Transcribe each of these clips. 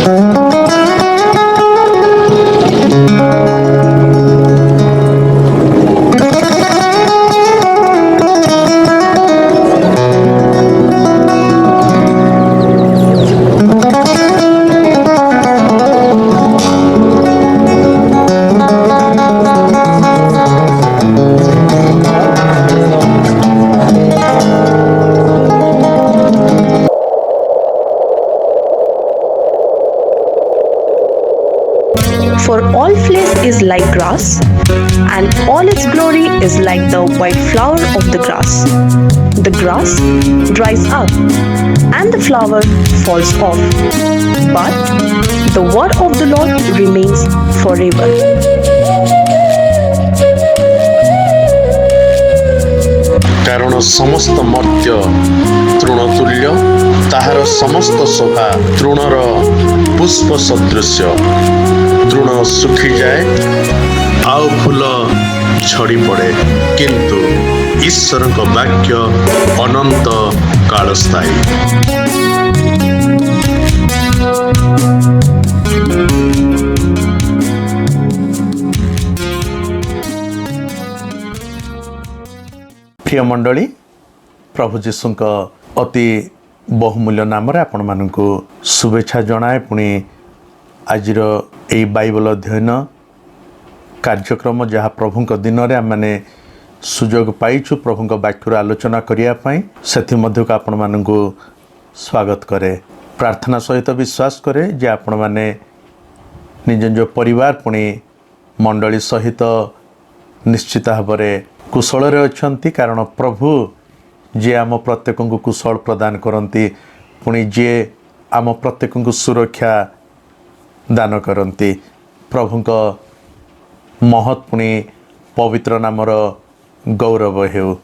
For all flesh is like grass, and all its glory is like the white flower of the grass. The grass dries up, and the flower falls off, but the word of the Lord remains forever. କାରଣ ସମସ୍ତ ମର୍ତ୍ତ୍ୟ ତୃଣତୁଲ୍ୟ, ତାହାର ସମସ୍ତ ଶୋଭା ତୃଣର ପୁଷ୍ପ ସଦୃଶ୍ୟ। ତୃଣ ଶୁଖିଯାଏ, ଆଉ ଫୁଲ ଝଡ଼ି ପଡ଼େ, କିନ୍ତୁ ଈଶ୍ୱରଙ୍କ ବାକ୍ୟ ଅନନ୍ତ କାଳସ୍ଥାୟୀ। प्रिय मंडली, प्रभु जीशुଙ୍କ अति बहुमूल्य नाम आपको शुभेच्छा जनाए। पुणी आज यही बाइबल अध्ययन कार्यक्रम जहाँ प्रभुଙ୍କ दिन में आम सुजोग पाइछु प्रभुଙ୍କ वाक्यर आलोचना करने से आपण मानू स्वागत करे। प्रार्थना सहित विश्वास करे जे आपण मैंने निज निज परिवार पुणी मंडली सहित निश्चित भाव कुशल अच्छा। कारण प्रभु जे आम प्रत्येक को कुशल प्रदान करती, पुणी जे आम प्रत्येक को सुरक्षा दान करती। प्रभुଙ୍କ महत् पुणी पवित्र नामर गौरव हेउ।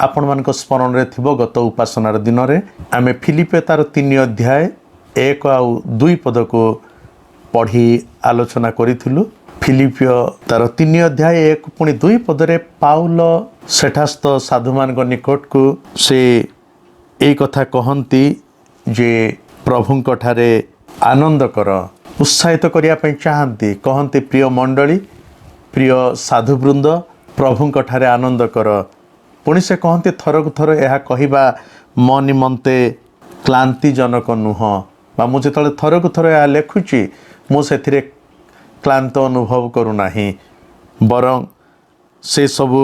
आपण मानक स्मरण रे थिबो गत उपासनार दिन रे आमे फिलिपियो तार 3 अध्याय 1 आउ 2 पद को पढ़ी आलोचना करिथिलु। फिलिपियो तार 3 अध्याय 1 पुणी 2 पदरे पाउल सेठास्थ साधुमान निकट को से ए कथा कहती जे प्रभुଙ୍କ ठारे आनंद कर, उत्साहित करने चाहती। कहती प्रिय मंडली, प्रिय साधुवृंद, प्रभुଙ୍କ ठारे आनंद कर। पुणी से कहती थरक थर यह कहवा मो निमंते क्लांतिजनक नुह, बा मुझे थरक थर यह लिखुची मुझे क्लांत अनुभव करूना, बरं से सबू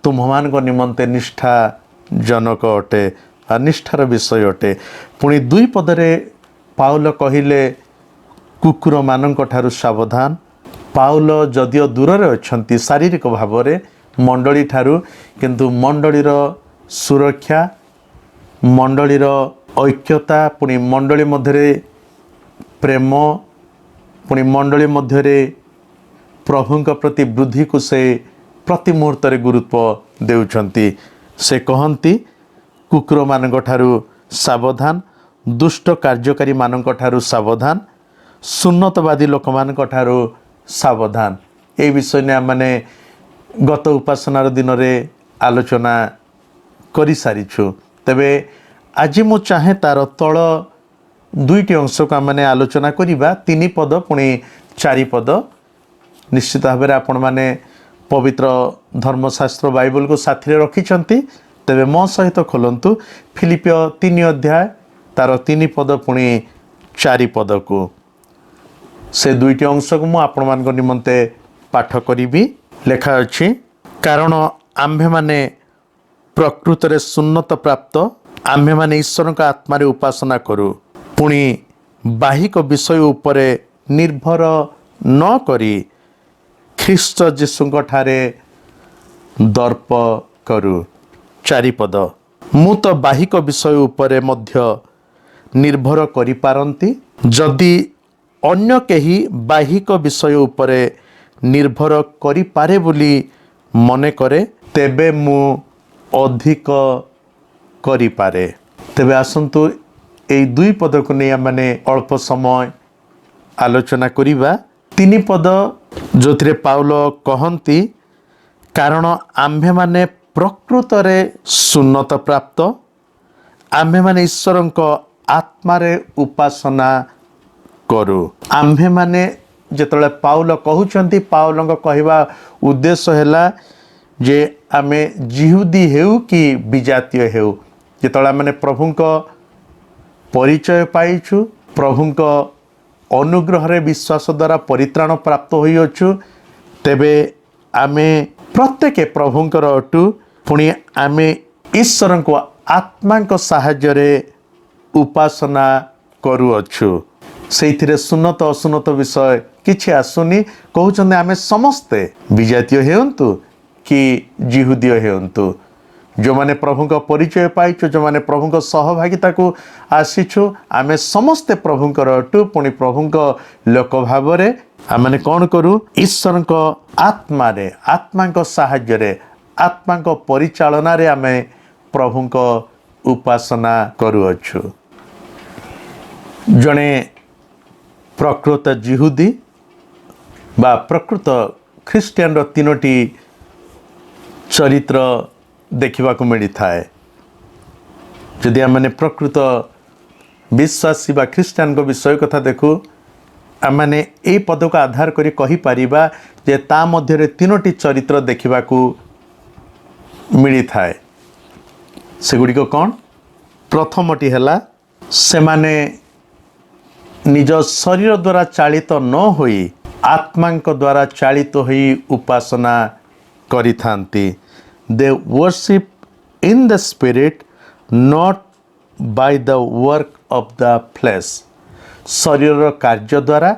तुम्हां निमंते निष्ठाजनक अटे, निष्ठार विषय अटे। पुणी 2 पदरे पाउल कहिले कुकुर मानक ठारू सावधान। पाउल जदियो दूर अच्छा शारीरिक भाव में मंडली ठारू, किंतु मंडलीर सुरक्षा, मंडलीर ऐक्यता, पुणी मंडली मध्य प्रेम, पुणी मंडली मध्य प्रभुଙ୍କ प्रति वृद्धि को से प्रति मुहूर्त गुरुत्व देउछंती। से कहती कुकुर मानक ठारू सावधान, दुष्ट कार्यकारी मानक ठारू सावधान, सुन्नतवादी लोक मानक ठारू सावधान। ए विषय ने माने गत उपासनार दिन रे आलोचना करि सारिछु। तबे आज मु चाहे तार तळ 2टी अंश को आम आलोचना करिबा। 3 पद पुणी 4 पद निश्चित भाव में आपण माने पवित्र धर्मशास्त्र बाइबल को साथी रे रखिछंती। तबे मो सहित खोलंतु फिलिपियो 3 अध्याय तार 3 पद पुणी 4 पद को। से 2टी अंश को मु आपण मान निमंते पाठ करी। लेखा अछि, कारण आम्भे माने प्रकृत रे सुन्नत प्राप्त, आम्भे माने ईश्वर का आत्मा रे उपासना करू, पुणी बाहिक विषय उपरे निर्भर न करी ख्रीष्ट जीशुଙ୍କ ठारे दर्प करू। 4 पद, मु तो बाहिक विषय उपरे मध्य निर्भर करि पारंती, जदि अन्य केही बाहिक विषय उपरे निर्भर करि पारे बोली मने करे, तेबे मु अधिक करि पारे। तेबे आसंतु ए 2 पद को नहीं माने अल्प समय आलोचना करिबा। 3 पद जो थे पाउल कहती, कारण आम्भे माने प्रकृत रे सुन्नत प्राप्त, आम्भे माने ईश्वर आत्मा रे उपासना करू। आम्भे माने जेतले पाउल कहउछंती पाउलंग कहवा उद्देश्य हैला जे आमे जिहुदी हेउ कि विजातीय हेउ जेतले माने प्रभुंक परिचय पाइछु प्रभुंक अनुग्रह रे विश्वास द्वारा परित्राण प्राप्त होइअछु तेबे आमे प्रत्येक प्रभुंकर अटु पुणी आमे ईश्वर को आत्मा को साहाय्य रे उपासना करूअछु से सुन्नत असुन्नत विषय किछि आसुनी कहउछन आमे समस्ते विजातीय हेउंतु कि जिहुदीय हेउंतु जो माने प्रभु को परिचय पाइछु जो माने प्रभु को सहभागिता को आसीछु आमे समस्ते प्रभुंकर अटु पुणी प्रभुंक लोक भाव रे आमे कौन करू ईश्वर को आत्मा रे आत्मा को साहाय्य रे आत्मा को परिचालना रे आमे प्रभु को उपासना करूअछु। जणे प्रकृत जिहुदी बा प्रकृत ख्रिस्टियन रो तीनोटी चरित्र देखा मिली थाए जदि आम प्रकृत विश्वासी बा ख्रिस्टियन को विषय कथा देखू आम ए पद को आधार करी कहि परिबा जे ता मध्य रे तीनोटी चरित्र देखा मिली थाए सेगुड़िक कौन प्रथमटी है से माने निज शरीर द्वारा चालित न होई आत्मा द्वारा चालित होई उपासना करि थांती they worship in the spirit not by the work of the flesh शरीर कार्य द्वारा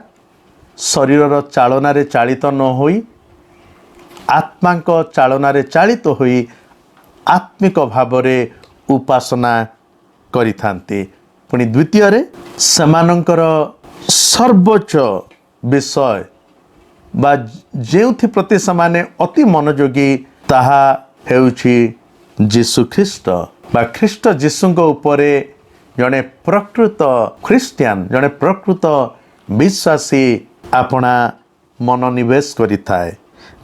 शरीर चालना रे चालित न होई आत्मा को चालना रे चालित होई आत्मिक भाव रे उपासना करि थांती पुणी द्वितीय रे समानंकर सर्वोच्च विषय बा जेउथि प्रति समाने अति मनोयोगी ताहा हेउछि जीशु ख्रीष्ट बा ख्रीष्ट जीशुଙ୍କ उपरे जणे प्रकृत ख्रिस्टियन जणे प्रकृत विश्वासी अपना मनोनिवेश करिथाए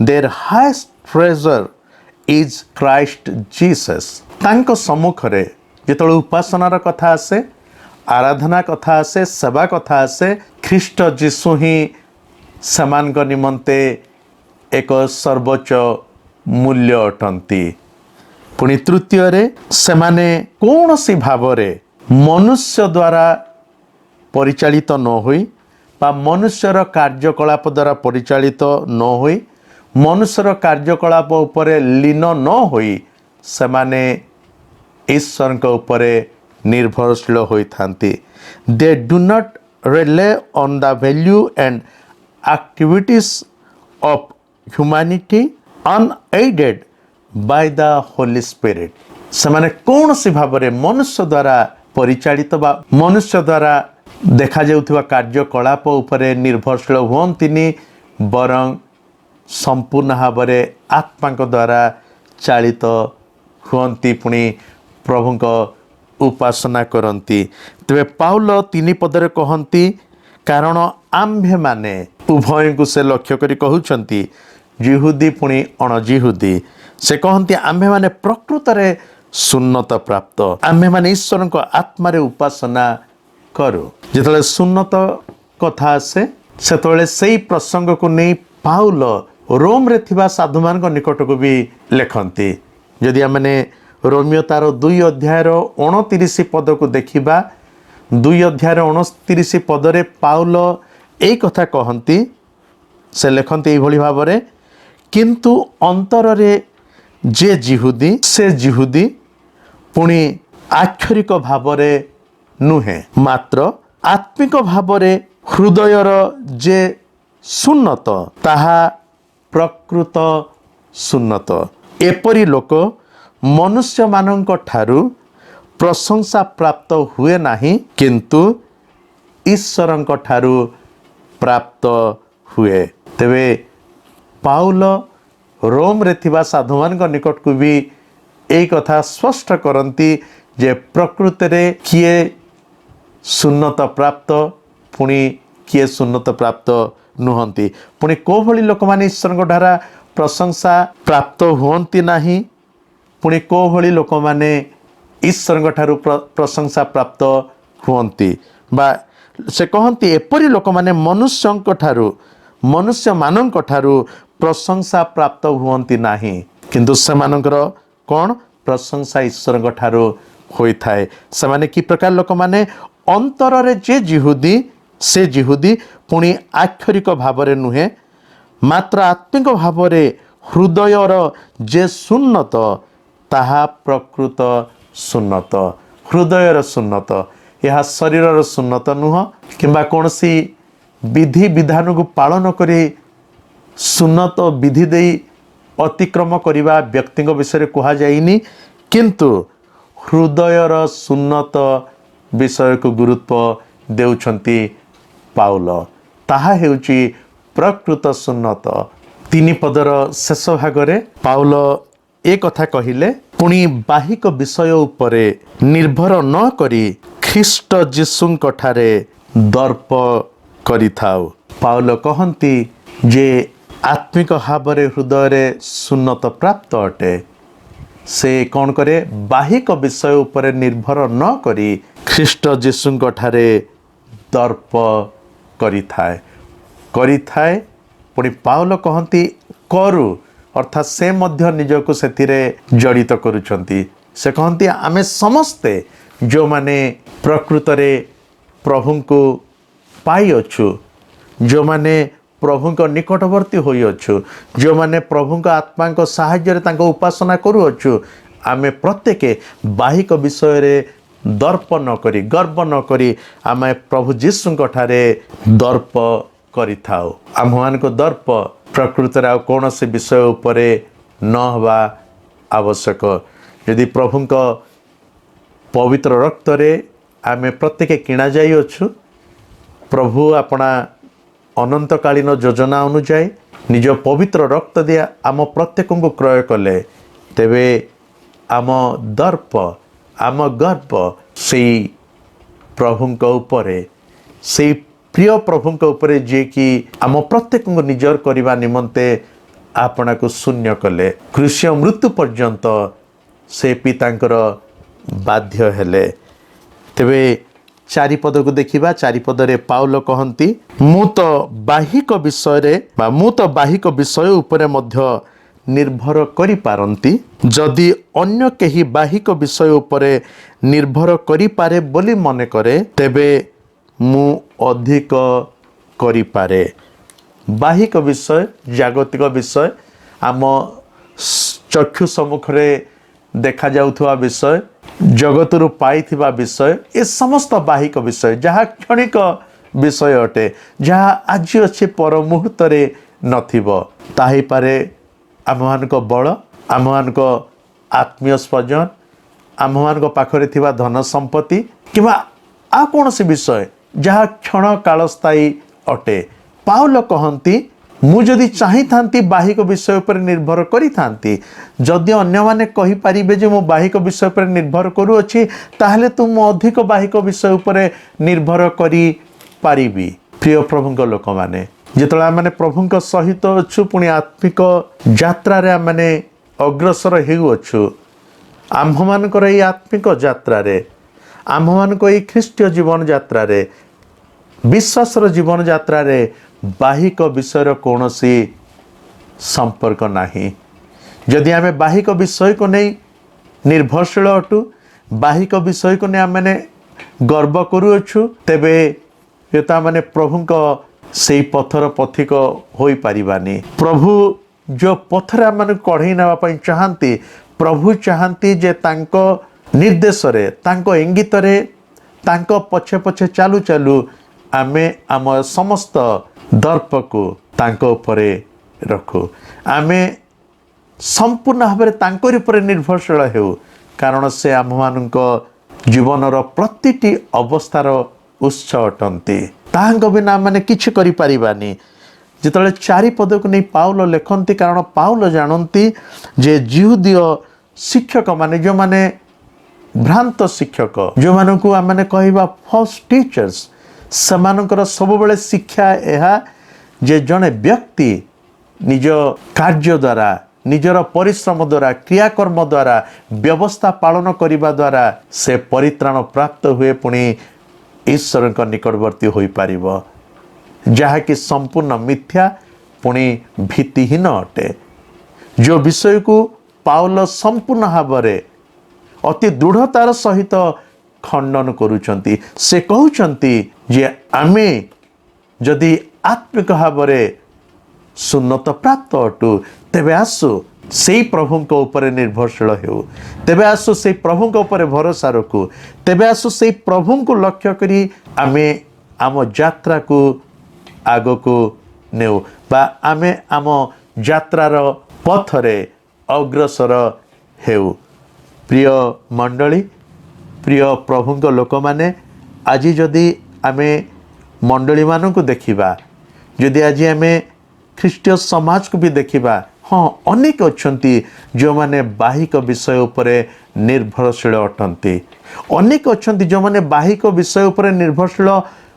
their highest treasure is Christ Jesus तांको सम्मुख रे जेतळे उपासनार कथा आसे आराधना कथा आसे सेवा कथा आसे ख्रीष्ट जीशु ही समान निमंते एक सर्वोच्च मूल्य अटंती पुणी तृतीय रे सेमाने कौन सी भाव रे मनुष्य द्वारा परिचालित न होई बा मनुष्यर कार्यकलाप द्वारा परिचालित न होई मनुष्यर कार्यकलाप उपरे लीन न होई सेमाने ईश्वर के उपरे निर्भरशील होई थांती they do not rely on the value and activities of humanity unaided by the Holy Spirit से कौन सी भाव में मनुष्य द्वारा परिचालित बा मनुष्य द्वारा देखा जाउथिबा कार्यकलाप उपरे निर्भरशील हुअंतिनी बरं संपूर्ण भाव में आत्मा द्वारा चालित हुअंती पुणी प्रभुंक उपासना करती तेरे पाउल तीन पदरे कहती कारण आम्भे माने उभय को से लक्ष्य करी कहउछंती जिहुदी पुणी अणजिहुदी से कहती आम्भे माने प्रकृत रे सुन्नत प्राप्त आम्भे माने ईश्वर को आत्मा रे उपासना करू जेतले सुन्नत कथा आसे सेतले सेई प्रसंग को नहीं पाउल रोम रे थिबा साधु मान निकट को भी लेखंती यदि आमने रोमियो तार 2 अध्याय 29 पद को देखिबा 2 अध्याय 29 पदरे पाउल एक कथा कहती से लेखती यही भाव में किंतु अंतर रे जे जिहुदी से जिहुदी पुणी आक्षरिक भाव में नुहे मात्र आत्मिक भाव में हृदयर जे सुन्नत ताहा प्रकृत सुन्नत एपरी लोक मनुष्य मानक ठारू प्रशंसा प्राप्त हुए नहीं किंतु ईश्वर ठारू प्राप्त हुए तेबे पाउल रोम रे थिबा साधु मान निकट को भी एक कथा स्पष्ट करती जे प्रकृति रे किए सुन्नत प्राप्त पुणी किए सुन्नत प्राप्त नुहंती पुणी को भली लोक माने ईश्वर ठारा प्रशंसा प्राप्त हुअंती नहीं पुणी को भली लोक माने ईश्वर ठारू प्रशंसा प्राप्त हुअंती बा से कहती एपरी लोक माने मनुष्य मानक ठारू प्रशंसा प्राप्त हुअंती नाही किंतु सेमानकर कौन प्रशंसा ईश्वर ठारू होई थाए। सेमाने की प्रकार लोक माने अंतर रे जे जिहुदी से जिहुदी पुणी आक्षरिक भावरे नुहे मात्र आत्मिक भावरे हृदयर जे सुन्नत ताहा प्रकृत सुन्नत। हृदयर सुन्नत यह शरीर सुन्नत नुह किंबा कौन सी विधि विधान को पालन करी सुन्नत विधि दे अतिक्रम करने व्यक्ति विषय कह जाइनी किंतु हृदयर सुन्नत विषय को गुरुत्व देउछंती पाउल ताहा हेउची प्रकृत सुन्नत। 3 पदर शेष भागरे पाउल ए कथा कहिले पुणी बाहिक विषय उपरे निर्भर न करी ख्रीष्ट जीशुंक ठारे दर्प करिथाउ। पाउल कहंती जे आत्मिक भावरे हृदय सुन्नत प्राप्त अटे से कौन करे बाहिक विषय उपरे निर्भर न करी ख्रीष्ट जीशुंक ठारे दर्प करिथाए पुणी पाउल कहंती करू अर्थात से मध्य निजको सेथिरे जड़ित करुछंती। से कहंती आमे समस्ते जो माने प्रकृत रे प्रभु को पाई अछु जो माने प्रभु को निकटवर्ती होई अछु जो माने प्रभु को आत्मा को सहाय्य तांको उपासना करू अछु आमे प्रत्येक बाहिक विषय रे दर्प न करी गर्व न करी आमे प्रभु जीशुंक ठारे दर्प करिथाउ। आम को दर्प प्रकृत रे कौन से विषय उपरे न हवा आवश्यक। यदि प्रभु को पवित्र रक्त रे आमे प्रत्येक किणा जाई अछु प्रभु अपना अनंतकालीन योजना अनुଯାयी निज पवित्र रक्त दिया आम प्रत्येक को क्रय कले तेबे आम दर्प आम गर्व से प्रभु उपरे से प्रिय प्रभु उपरे जे कि आम प्रत्येक को निजर करने निमंते आपना को शून्य कले कृष्य मृत्यु पर्यंत से पितांकर बाध्य हेले। तेबे 4 पद को देखिबा 4 पदरे पाउल कहंती मु तो बाहिक विषय उपरे मध्य निर्भर करि पारंती जदि अन्य केही बाहिक विषय उपरे निर्भर करि पारे बोली मने करे तेबे मु अधिक करि पारे। बाहिक विषय जागतिक विषय आम चक्षु सम्मुखरे देखा जाउथवा विषय जगतरु पाइथिबा विषय ए समस्त बाहिक विषय जहाँ क्षणिक विषय अटे जहाँ आज अच्छे पर मुहूर्त नथिबो ताहि पारे आम बल आम आत्मीय स्वजन आम पाखरे थिबा धन संपत्ति किंवा आ कौन सी विषय जहाँ क्षण कालस्थायी अटे। पाउल कहंती मु जदि चाही थांती बाहिक विषय पर निर्भर करी थांती जदि अन्य माने कहि परिबे जे मु बाहिक विषय पर निर्भर करू अछि ताहले तुम अधिक बाहिक विषय पर निर्भर करी पारिबी। प्रिय प्रभुक लोक माने जितला माने प्रभुक सहित अछु पुणी आत्मिक यात्रा रे माने अग्रसर हेउ अछु आम्भ मानकर ई आत्मिक यात्रा रे आम्भ मानक ई ख्रीष्टीय जीवन यात्रा रे विश्वासर जीवन यात्रा रे बाहिक विषय कौन सी संपर्क नहीं। जदि आम बाहिक विषय को नहीं निर्भरशील अटू बाहिक विषय को नहीं आम गर्व करुछु तेबे ये माने प्रभु को से पथर पथिक हो पारिबानी। प्रभु जो पथर आम कढ़ई नापी चाहती प्रभु चाहती जे तांको निर्देश रे तांको इंगित रे तांको पछे पछे चालू चालू आमे आम समस्त दर्प को तांको उपरे रखु आमे संपूर्ण भाव में तांकोरी उपरे निर्भरशील हेउ कारण से आम मानक जीवनर प्रतिटी अवस्थार उत्स अटंती तांको बिना माने किछि करि परिबानी। जितले 4 पद को नहीं पाउल लेखंती कारण पाउल जानती जे जिहुदीय शिक्षक माने जो माने भ्रांत शिक्षक जो मानकु आमने कहबा फॉल्स टीचर्स सेमानकर सब बेले शिक्षा यह जे जड़े व्यक्ति निज कार्य द्वारा निजर परिश्रम द्वारा क्रियाकर्म द्वारा व्यवस्था पालन करने द्वारा से परित्राण प्राप्त हुए पुणी ईश्वर निकटवर्ती हो पारिबो जहाँकि संपूर्ण मिथ्या पुणी भीतिहीन अटे। जो विषय को पाउल संपूर्ण भाव में अति दृढ़तार सहित खंडन करुचंती। से कहउचंती जे आमे जदि आत्मिक भाव में सुन्नत प्राप्त अटु तेबे आसु से प्रभु ऊपर निर्भरशील हो, तेबे आसु से प्रभु ऊपर भरोसा रखु, तेबे आसु से प्रभु को लक्ष्य करी आमे आम यात्रा को आग को नेउ बा आमे आम यात्रार पथरे अग्रसर हेउ। प्रिय मंडली, प्रिय प्रभु लोक माने आज जदि आमे मंडली मानू देखिबा, जदि आज आमे ख्रीष्टीय समाज को भी देखिबा, हाँ अनेक अच्छी जो माने बाहिक विषय उपरे निर्भरशील अटंती, अनेक अच्छा जो माने बाहिक विषय उपरे निर्भरशील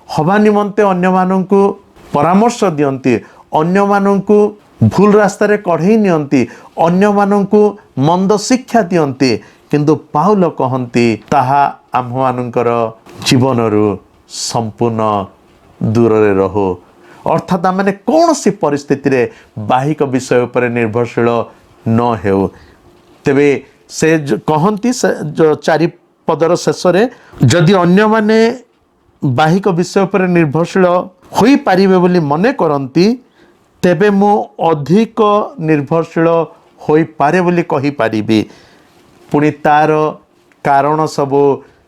हवा निमंते अन्य माननकु परामर्श दियंती, अन्य माननकु भूल रास्तार कढ़ई नियंती, अन्य माननकु मंद शिक्षा दियंती, किंतु पाउल कहंती ताहा आम मानकर जीवनरु संपूर्ण दूर रे रहो। अर्थात आमने कौन सी परिस्थिति रे बाहिक विषय पर निर्भरशील न हो। तेबे से कहंती जो चारि पदर शेष रे जदि अन्य माने बाहिक विषय पर निर्भरशील होई पारिबे बोली मने करंती, तेबे मु अधिक निर्भरशील होई पारे बोली कहि पारिबी। पुणी तार कारण सब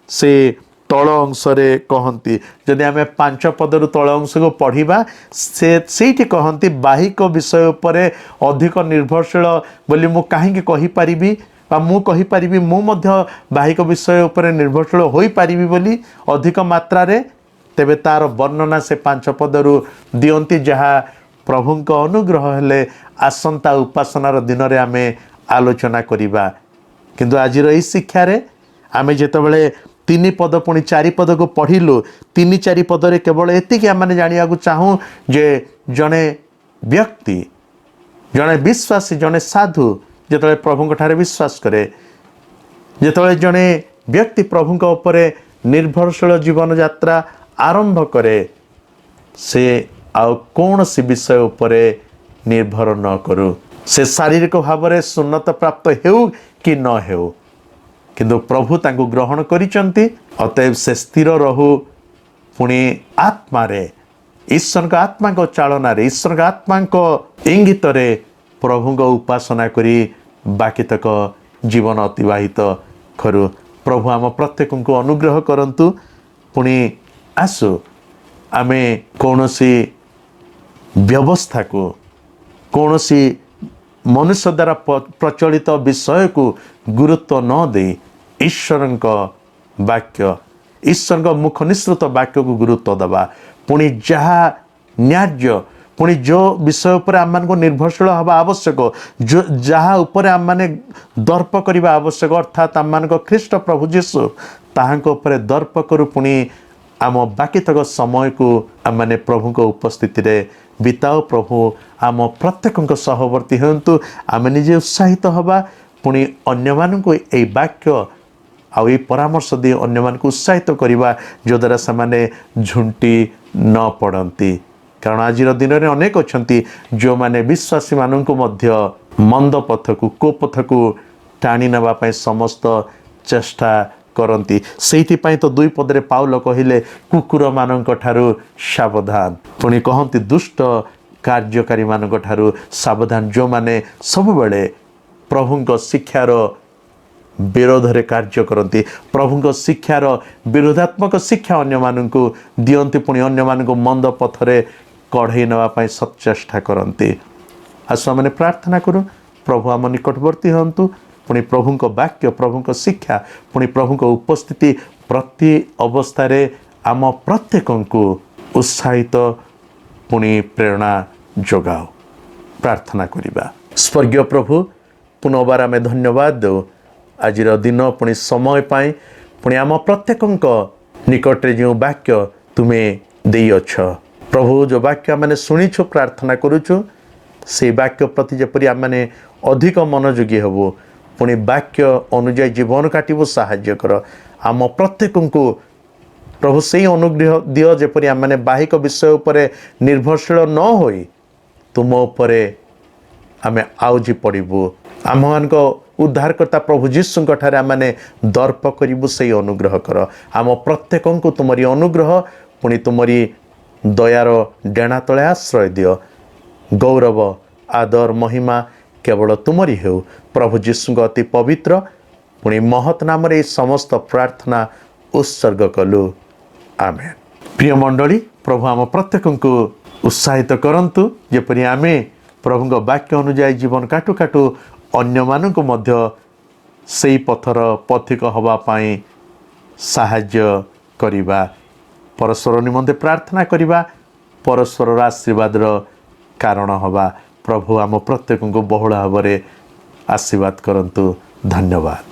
से तल अंश कहती, जदि आम 5 पदर तल अंश को पढ़ा से कहती बाहिक विषय उपर अधिक निर्भरशील बोली मु कहीं कहीपरि मु कहीपरि मु बाहिक विषय उपर निर्भरशील हो पारि बोली अधिक मात्रा रे। तेबे तार वर्णना से 5 पदरू दियंती जहाँ प्रभु अनुग्रह हेले आसंता उपासनार दिन में आम आलोचना करिबा। किंतु आज यही शिक्षा रे आम जितेबाला 3 पद पुणी 4 पद को पढ़िलु, 3-4 पदरे केवल एतिक आम जाना चाहूँ जे जड़े व्यक्ति जड़े विश्वासी जड़े साधु जिते प्रभु ठारे विश्वास करे, जिते जड़े व्यक्ति प्रभु उपर निर्भरशील जीवन यात्रा आरंभ करे, से आउ कौन सी विषय उपर निर्भर न करू, से शारीरिक भाव में सुन्नत प्राप्त हो कि न हो, किंतु प्रभु तांको ग्रहण करिचंती। अतएव से स्थिर रहू पुणी आत्मा रे ईश्वर का आत्मा को चालना रे ईश्वर का आत्मा को इंगित रे प्रभु को उपासना करी बाकी तक जीवन अतिवाहित करू। प्रभु आम प्रत्येक को अनुग्रह करंतु। पुणी आसु आमे कौनसी व्यवस्था को कौनसी मनुष्य द्वारा प्रचलित विषय को गुरुत्व न दे ईश्वर वाक्य ईश्वर मुख निसृत वाक्य को गुरुत्व दबा। पुणी जहाँ न्याज्य पुणी जो विषय उपर आम को निर्भरशील हवा आवश्यक, जो जहाँ उपर आम माने दर्प करने आवश्यक, अर्थात आम ख्रीष्ट प्रभु जीशु ताहां उपर दर्प करू। पुणी आम बाकी तक समय को आम माने प्रभु को उपस्थिति रे बिताओ। प्रभु आम प्रत्येक सहवर्ती हंतु, आम निजे उत्साहित हवा। पुणी अन्य मानक यही वाक्य आउ परामर्श दी अन्य मानक उत्साहित करवा, जो द्वारा से झुंटी न पड़ती। कारण आज दिन में अनेक अच्छा जो माने विश्वासी मानक मंद पथ को कुपथ को टाणी नापी समस्त चेष्टा करती। से तो 2 पदरे पाउल कहिले कुकुर मानक ठारू सावधान। पुणी कहती दुष्ट कार्यकारी मानक ठारू सावधान, जो माने सब बेले प्रभु शिक्षार विरोध रे कार्य करती, प्रभु शिक्षार विरोधात्मक शिक्षा अन्य मानक दियंती, पुणी अन्य मानक मंद पथरे कढ़ई नापी सचेष्टा करती। आसु मैंने प्रार्थना करूँ प्रभु आम निकटवर्ती हंतु। पुणी प्रभु वाक्य प्रभु शिक्षा पुणी प्रभु उपस्थिति प्रति अवस्था आम प्रत्येक को उत्साहित पुणी प्रेरणा जोगाओ। प्रार्थना करिबा। स्वर्गीय प्रभु पुनर्बार आम धन्यवाद दो आज दिन पुणी समय पाई, पुणी आम प्रत्येक निकटरे जो वाक्य तुम्हें देई अछ प्रभु, जो वाक्य मैंने शुणीछु प्रार्थना करुछु से वाक्य प्रति जपरी आम मैंने अधिक मनोयोगी हबो, पुणी वाक्य अनुजाई जीवन काटबो साहाय्य कर। आम प्रत्येक को प्रभु से अनुग्रह दियो जेपरि आम मैंने बाहिक विषय उपरे निर्भरशील न होई तुम उपरे आमे आउजी पड़बू आम मान उद्धारकर्ता प्रभु जीशु ठारे आम मैंने दर्प करूँ से अनुग्रह कर आम प्रत्येक को तुमरी अनुग्रह पुणी तुमरी दयार डेणा तले आश्रय दियो गौरव आदर महिमा केवल तुमरी हेउ प्रभु जीशु अति पवित्र पुणी महत नाम रे समस्त प्रार्थना उत्सर्ग कलु आमेन। प्रिय मंडली प्रभु आम प्रत्येक को उत्साहित करंतु जेपरि आमे प्रभु वाक्य अनुଯାयी जीवन काटू काटू अन्य मानक मध्य सेई पथर पथिक हवा पाई साहाय्य करिबा परस्पर निमंते प्रार्थना करिबा परस्पर आशीर्वाद कारण हवा प्रभु आम प्रत्येक को बहुल भाव में आशीर्वाद करंतु धन्यवाद।